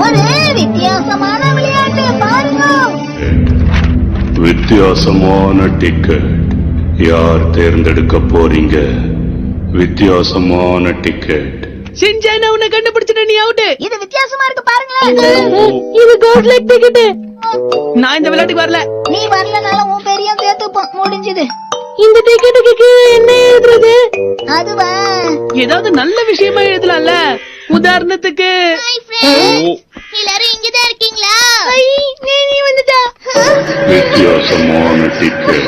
ஒரு வித்தியாசமான விளையாட்டு பாருங்க. வித்தியாசமான டிக்கெட். யார் தேர்ந்தெடுக்க போறீங்க? வித்தியாசமான டிக்கெட். சின்சான் உன்னை கண்டுபிடிச்சிட்ட, நீ அவுட். இது வித்தியாசமா இருக்கு பாருங்களேன். இது கோல்ட் லைக் டிக்கெட். நான் இந்த விளையாட்டுக்கு வரல. நீ வரலனாலும் உன் பேரையும் சேர்த்துப்போம். முடிஞ்சது. இந்த டிக்கெட்டுக்கு என்ன எழுதுறது? அதுவா, ஏதாவது நல்ல விஷயமா எழுதலாம்ல. உதாரணத்துக்கு எல்லாரும் இங்கதான் இருக்கீங்களா? நீ வந்துட்டா. வித்தியாசமான டிக்கெட்.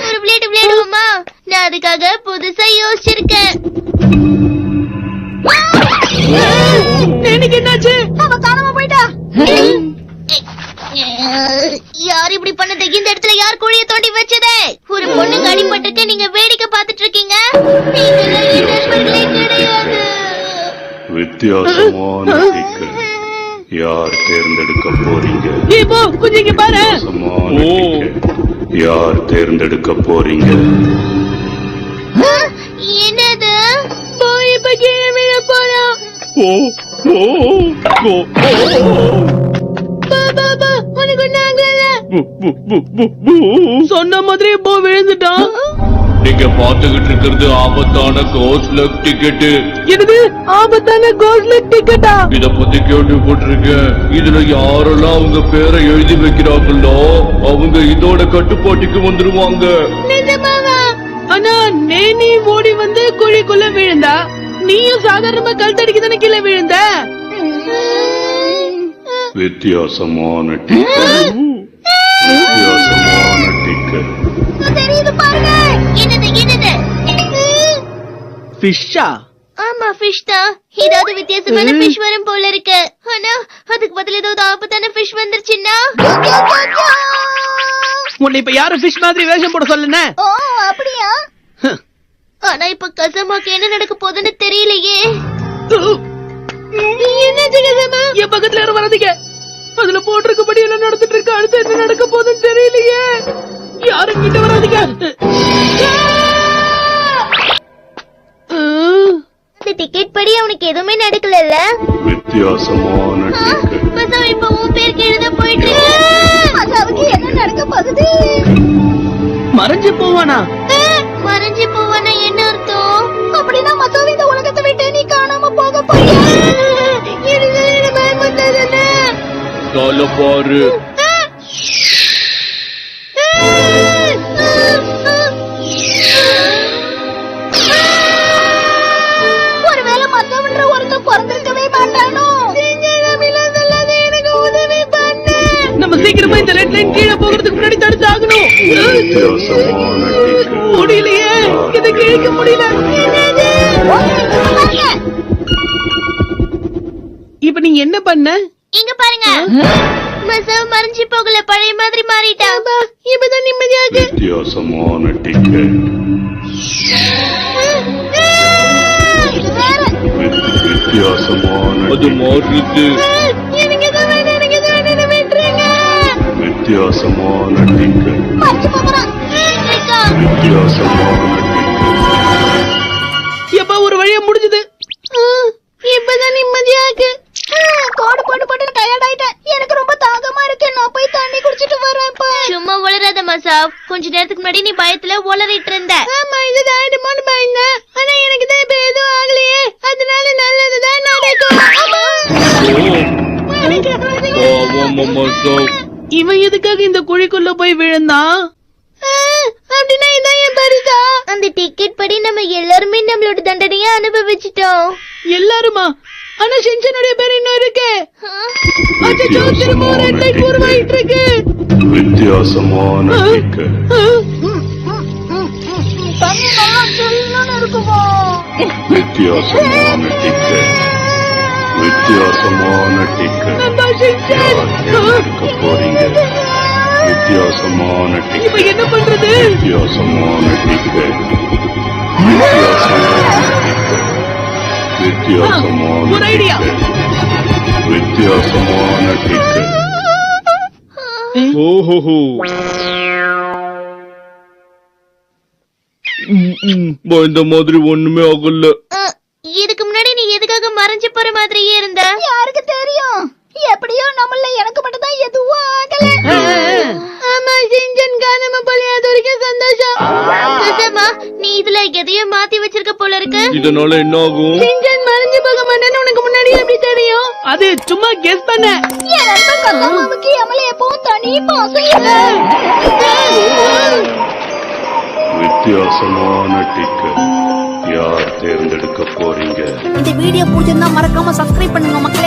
ஒரு விளையாட்டு விளையாடுவோமா? நான் அதுக்காக புதுசா யோசிச்சிருக்கேன். எனக்கு என்னாச்சு? அவ காணாம போயிட்டா. யார் இப்படி பண்ணது? இந்த இடத்துல யார் குழிய தோண்டி வச்சதே? ஒரு பொண்ணுக்கு அடிபட்டிருக்க, நீங்க வேடிக்கை பார்த்துட்டு இருக்கீங்க. கிடையாது. வித்தியாசமான டிக்கெட். யார் தேர்ந்தெடுக்க போறீங்க? இப்போ கொஞ்சம் இங்க பாரு. வித்தியாசமான டிக்கெட். யார் தேர்ந்தெடுக்க போறீங்க? என்னது? போய் இப்ப கீழே விழ போறோம். உனக்கு நாங்கல சொன்ன மாதிரி போ விழுந்துட்டான். நீங்க பாத்துக்கிட்டு இருக்கிறது ஆபத்தான கோஸ்ட் லக் டிக்கெட். என்னது ஆபத்தான கோல்ட் லைக் டிக்கெட்டா? இத பத்தி கேள்விப்பட்டிருக்கேன். இதுல யாரெல்லாம் அவங்க பேரை எழுதி வைக்கிறாங்களோ அவங்க இதோட கட்டுப்பாட்டுக்கு வந்துருவாங்க. நிஜமாவா? ஆனா நீ ஓடி வந்து குழிக்குள்ள விழுந்தா, நீயும் சாதாரணமா கல் தடிக்கு தானே கீழே விழுந்த. வித்தியாசமான டிக்கெட். வித்தியாசமான டிக்கெட். தெரியுது பாருங்க. என்னது என்னது? ஃபிஷ்ஷா? ஆமா, ஃபிஷ் தான். ஏதாவது வித்தியாசமான ஃபிஷ் வரும் போல இருக்கு. ஆனா அதுக்கு பதில் ஏதாவது ஆபத்தான ஃபிஷ் வந்துருச்சுன்னா? உன்னை இப்ப யாரும் ஃபிஷ் மாதிரி வேஷம் போட சொல்லுன? ஓ, அப்படியா? ஆனா இப்ப கசமாக்கு என்ன நடக்க போகுதுன்னு தெரியலையே. என்னாச்சு கசமா? என் பக்கத்துல யாரும் வராதீங்க. அதுல போட்டிருக்கபடி என்ன நடந்துட்டு இருக்கு. அடுத்து என்ன நடக்க போகுதுன்னு தெரியலையே. யாரும் கிட்ட வராதீங்க. இந்த டிக்கெட் படி அவனுக்கு எதுவுமே நடக்கல. வித்தியாசமான டிக்கெட். மசாவ் இப்ப உன் பேருக்கு எழுத போயிட்டு மசாவுக்கு என்ன நடக்க போகுது? மறைஞ்சு போவானா? மறைஞ்சு போவானா என்ன அர்த்தம்? அப்படின்னா மசாவ் இந்த உலகத்தை விட்டு நீ காணாம போக போறியா? இது பயமுறுத்தாதே. கால பாரு. ஒருவேளை மசாவ்ன்ற ஒருத்தன் பிறந்திருக்கவே மாட்டானோ? எனக்கு உதவி பண்ண. நம்ம சீக்கிரமா இந்த ரெட் லைன் கீழே போகிறதுக்கு முன்னாடி தடுத்து ஆகணும். வித்தியாசமான டிக்கெட். முடியலையே, இதை கிழிக்க முடியல. இப்ப நீ என்ன பண்ண? இங்க பாருங்க. மசாவ் மறைஞ்சு போகல, பழைய மாதிரி மாறிட்டான். இப்பதான் நிம்மதியாக. வித்தியாசமான டிக்கெட். இது வேற. வித்தியாசமான அது மாறுது. எனக்கு இது வேணும், எனக்கு இது வேணும், விட்டுருங்க. வித்தியாசமான டிக்கெட். மறைஞ்சு போறான். வித்தியாசமான டிக்கெட். எப்ப ஒரு வழியா முடிஞ்சது. இப்பதான் நிம்மதியாக்கு. கோடு போட்டு போட்டு டயர்ட் ஆயிட்டேன். எனக்கு ரொம்ப தாகமா இருக்கு. நான் போய் தண்ணி குடிச்சிட்டு வரேன்ப்பா. சும்மா உளறாத மசாவ். கொஞ்ச நேரத்துக்கு முன்னாடி நீ பயத்துல உளறிட்டு இருந்த. ஆமா, இது ஆயிடுமோன்னு பயந்தேன். ஆனா எனக்கு தான் இப்ப எதுவும் ஆகலையே. அதனால நல்லதுதான் நடக்கும். இவன் எதுக்காக இந்த குழிக்குள்ள போய் விழுந்தான்? அப்படின்னா இதான் என் பரிசா? அந்த டிக்கெட் படி நம்ம எல்லாருமே நம்மளோட தண்டனையை அனுபவிச்சிட்டோம். எல்லாருமா? ஆனா ஷின்சானுடைய பேர் இன்னும் இருக்கு. அச்சோ, திரும்ப ஒரு ரெட் லைட் உருவாயிட்டு இருக்கு. வித்தியாசமான டிக்கெட். தண்ணி நல்லா சில்லுன்னு இருக்குமோ? வித்தியாசமான டிக்கெட். வித்தியாசமான டிக்கெட். நம்ம ஷின்சான். யார் தேர்ந்தெடுக்க போறீங்க? வித்தியாசமான இப்ப டிக்கெட். என்ன பண்றது? வித்தியாசமான டிக்கெட். வித்தியாசமான டிக்கெட். வித்தியாசமான ஒரு ஐடியா. டிக்கெட். வித்தியாசமான டிக்கெட். ஓஹோ, இந்த மாதிரி ஒண்ணுமே ஆகல. இதுக்கு முன்னாடி நீ எதுக்காக மறைஞ்சு போற மாதிரியே இருந்த? யாருக்கு தெரியும்? எப்ப மச்சான். சுசம்மா, நீ இதுல எதையோ மாத்தி வச்சிருக்க போல இருக்கு. இதனால என்ன ஆகும்? சின்சான் மறைஞ்சு போக மாட்டேன்னு உனக்கு முன்னாடி எப்படி தெரியும்? அது சும்மா கெஸ் பண்ண. என் நண்பன் கசாமாவுக்கு எமல எப்பவும் தனி பாசம் இல்ல. வித்தியாசமான டிக்கெட் யார் தேர்ந்தெடுக்க போறீங்க? இந்த வீடியோ பிடிச்சிருந்தா மறக்காம சப்ஸ்கிரைப் பண்ணுங்க மக்களே.